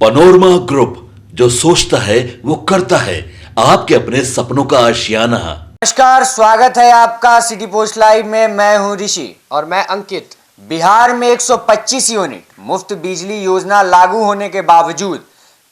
Panorama group, जो सोचता है वो करता है। आपके अपने सपनों का आशियाना। नमस्कार, स्वागत है आपका सिटी पोस्ट लाइव में। मैं हूं ऋषि और मैं अंकित। बिहार में 125 यूनिट मुफ्त बिजली योजना लागू होने के बावजूद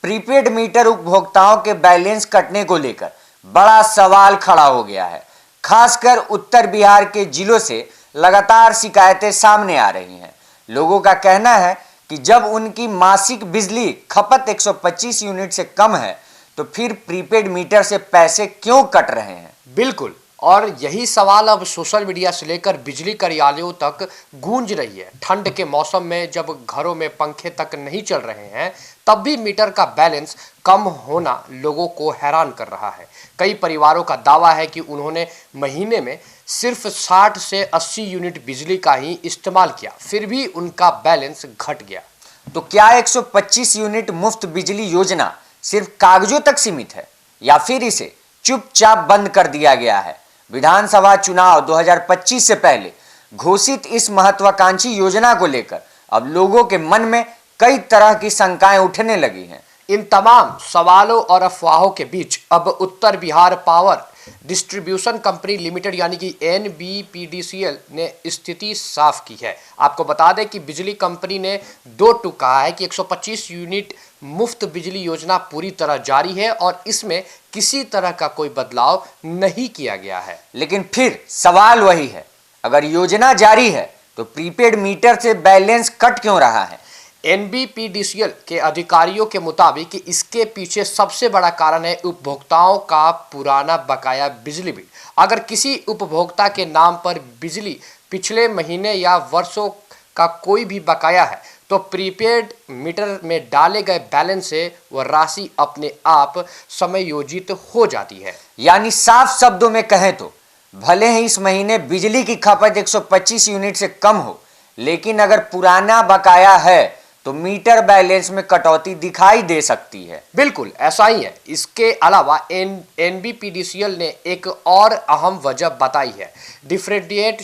प्रीपेड मीटर उपभोक्ताओं के बैलेंस कटने को लेकर बड़ा सवाल खड़ा हो गया है। खासकर उत्तर बिहार के जिलों से लगातार शिकायतें सामने आ रही हैं। लोगों का कहना है कि जब उनकी मासिक बिजली खपत 125 यूनिट से कम है तो फिर प्रीपेड मीटर से पैसे क्यों कट रहे हैं। बिल्कुल, और यही सवाल अब सोशल मीडिया से लेकर बिजली कार्यालयों तक गूंज रही है। ठंड के मौसम में जब घरों में पंखे तक नहीं चल रहे हैं तब भी मीटर का बैलेंस कम होना लोगों को हैरान कर रहा है। कई परिवारों का दावा है कि उन्होंने महीने में सिर्फ 60 से 80 यूनिट बिजली का ही इस्तेमाल किया, फिर भी उनका बैलेंस घट गया। तो क्या 125 यूनिट मुफ्त बिजली योजना सिर्फ कागजों तक सीमित है या फिर इसे चुपचाप बंद कर दिया गया है। विधानसभा चुनाव 2025 से पहले घोषित इस महत्वाकांक्षी योजना को लेकर अब लोगों के मन में कई तरह की शंकाएं उठने लगी हैं। इन तमाम सवालों और अफवाहों के बीच अब Uttar Bihar power distribution company limited यानी कि NBPDCL ने स्थिति साफ की है। आपको बता दें कि बिजली कंपनी ने दो टूक कहा है कि 125 यूनिट मुफ्त बिजली योजना पूरी तरह जारी है और इसमें किसी तरह का कोई बदलाव नहीं किया गया है। लेकिन फिर सवाल वही है, अगर योजना जारी है तो प्रीपेड मीटर से बैलेंस कट क्यों रहा है। NBPDCL के अधिकारियों के मुताबिक इसके पीछे सबसे बड़ा कारण है उपभोक्ताओं का पुराना बकाया बिजली बिल। अगर किसी उपभोक्ता के नाम पर बिजली पिछले महीने या वर्षों का कोई भी बकाया है तो प्रीपेड मीटर में डाले गए बैलेंस से वह राशि अपने आप समायोजित हो जाती है। यानी साफ शब्दों में कहें तो भले ही इस महीने बिजली की खपत 125 यूनिट से कम हो, लेकिन अगर पुराना बकाया है तो मीटर बैलेंस में कटौती दिखाई दे सकती है। बिल्कुल ऐसा ही है। इसके अलावा NBPDCL ने एक और अहम वजह बताई है, डिफरेंशिएट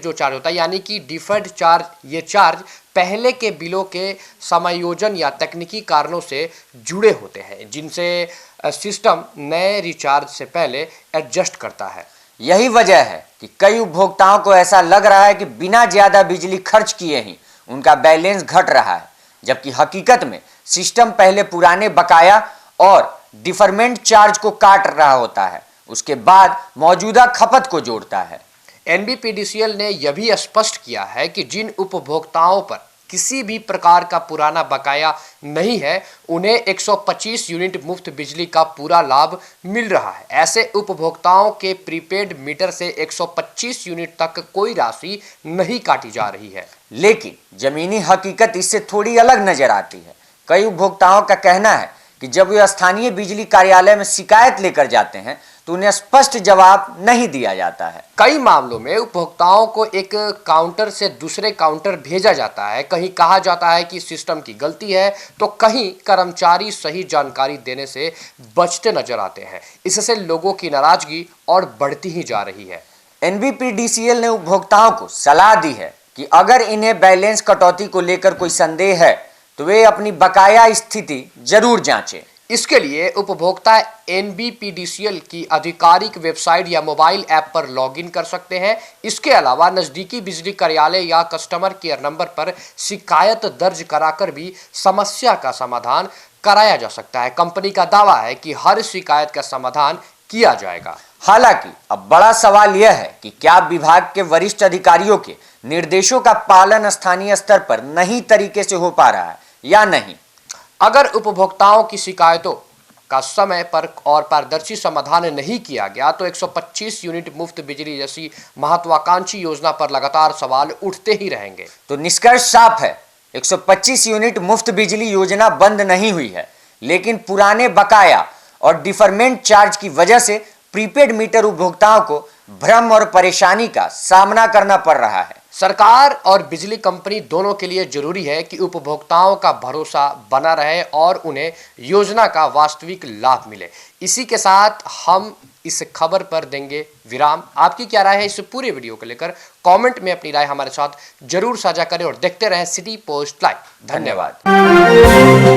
जो चार्ज होता है यानी कि डिफर्ड चार्ज। ये चार्ज पहले के बिलों के समायोजन या तकनीकी कारणों से जुड़े होते हैं, जिनसे सिस्टम नए रिचार्ज से पहले एडजस्ट करता है। यही वजह है कि कई उपभोक्ताओं को ऐसा लग रहा है कि बिना ज्यादा बिजली खर्च किए ही उनका बैलेंस घट रहा है, जबकि हकीकत में सिस्टम पहले पुराने बकाया और डिफरमेंट चार्ज को काट रहा होता है, उसके बाद मौजूदा खपत को जोड़ता है। NBPDCL ने यह भी स्पष्ट किया है कि जिन उपभोक्ताओं पर किसी भी प्रकार का पुराना बकाया नहीं है उन्हें 125 यूनिट मुफ्त बिजली का पूरा लाभ मिल रहा है। ऐसे उपभोक्ताओं के प्रीपेड मीटर से 125 यूनिट तक कोई राशि नहीं काटी जा रही है। लेकिन जमीनी हकीकत इससे थोड़ी अलग नजर आती है। कई उपभोक्ताओं का कहना है कि जब वे स्थानीय बिजली कार्यालय में शिकायत लेकर जाते हैं तो उन्हें स्पष्ट जवाब नहीं दिया जाता है। कई मामलों में उपभोक्ताओं को एक काउंटर से दूसरे काउंटर भेजा जाता है। कहीं कहा जाता है कि सिस्टम की गलती है तो कहीं कर्मचारी सही जानकारी देने से बचते नजर आते हैं। इससे लोगों की नाराजगी और बढ़ती ही जा रही है। NBPDCL ने उपभोक्ताओं को सलाह दी है कि अगर इन्हें बैलेंस कटौती को लेकर कोई संदेह है तो वे अपनी बकाया स्थिति जरूर जांचें। इसके लिए उपभोक्ता NBPDCL की आधिकारिक वेबसाइट या मोबाइल ऐप पर लॉगिन कर सकते हैं। इसके अलावा नज़दीकी बिजली कार्यालय या कस्टमर केयर नंबर पर शिकायत दर्ज कराकर भी समस्या का समाधान कराया जा सकता है। कंपनी का दावा है कि हर शिकायत का समाधान किया जाएगा। हालांकि अब बड़ा सवाल यह है कि क्या विभाग के वरिष्ठ अधिकारियों के निर्देशों का पालन स्थानीय स्तर पर नई तरीके से हो पा रहा है या नहीं। अगर उपभोक्ताओं की शिकायतों का समय पर और पारदर्शी समाधान नहीं किया गया तो 125 यूनिट मुफ्त बिजली जैसी महत्वाकांक्षी योजना पर लगातार सवाल उठते ही रहेंगे। तो निष्कर्ष साफ है, 125 यूनिट मुफ्त बिजली योजना बंद नहीं हुई है, लेकिन पुराने बकाया और डिफरमेंट चार्ज की वजह से प्रीपेड मीटर उपभोक्ताओं को भ्रम और परेशानी का सामना करना पड़ रहा है। सरकार और बिजली कंपनी दोनों के लिए जरूरी है कि उपभोक्ताओं का भरोसा बना रहे और उन्हें योजना का वास्तविक लाभ मिले। इसी के साथ हम इस खबर पर देंगे विराम। आपकी क्या राय है इस पूरे वीडियो को लेकर? कमेंट में अपनी राय हमारे साथ जरूर साझा करें और देखते रहें सिटी पोस्ट लाइव। धन्यवाद।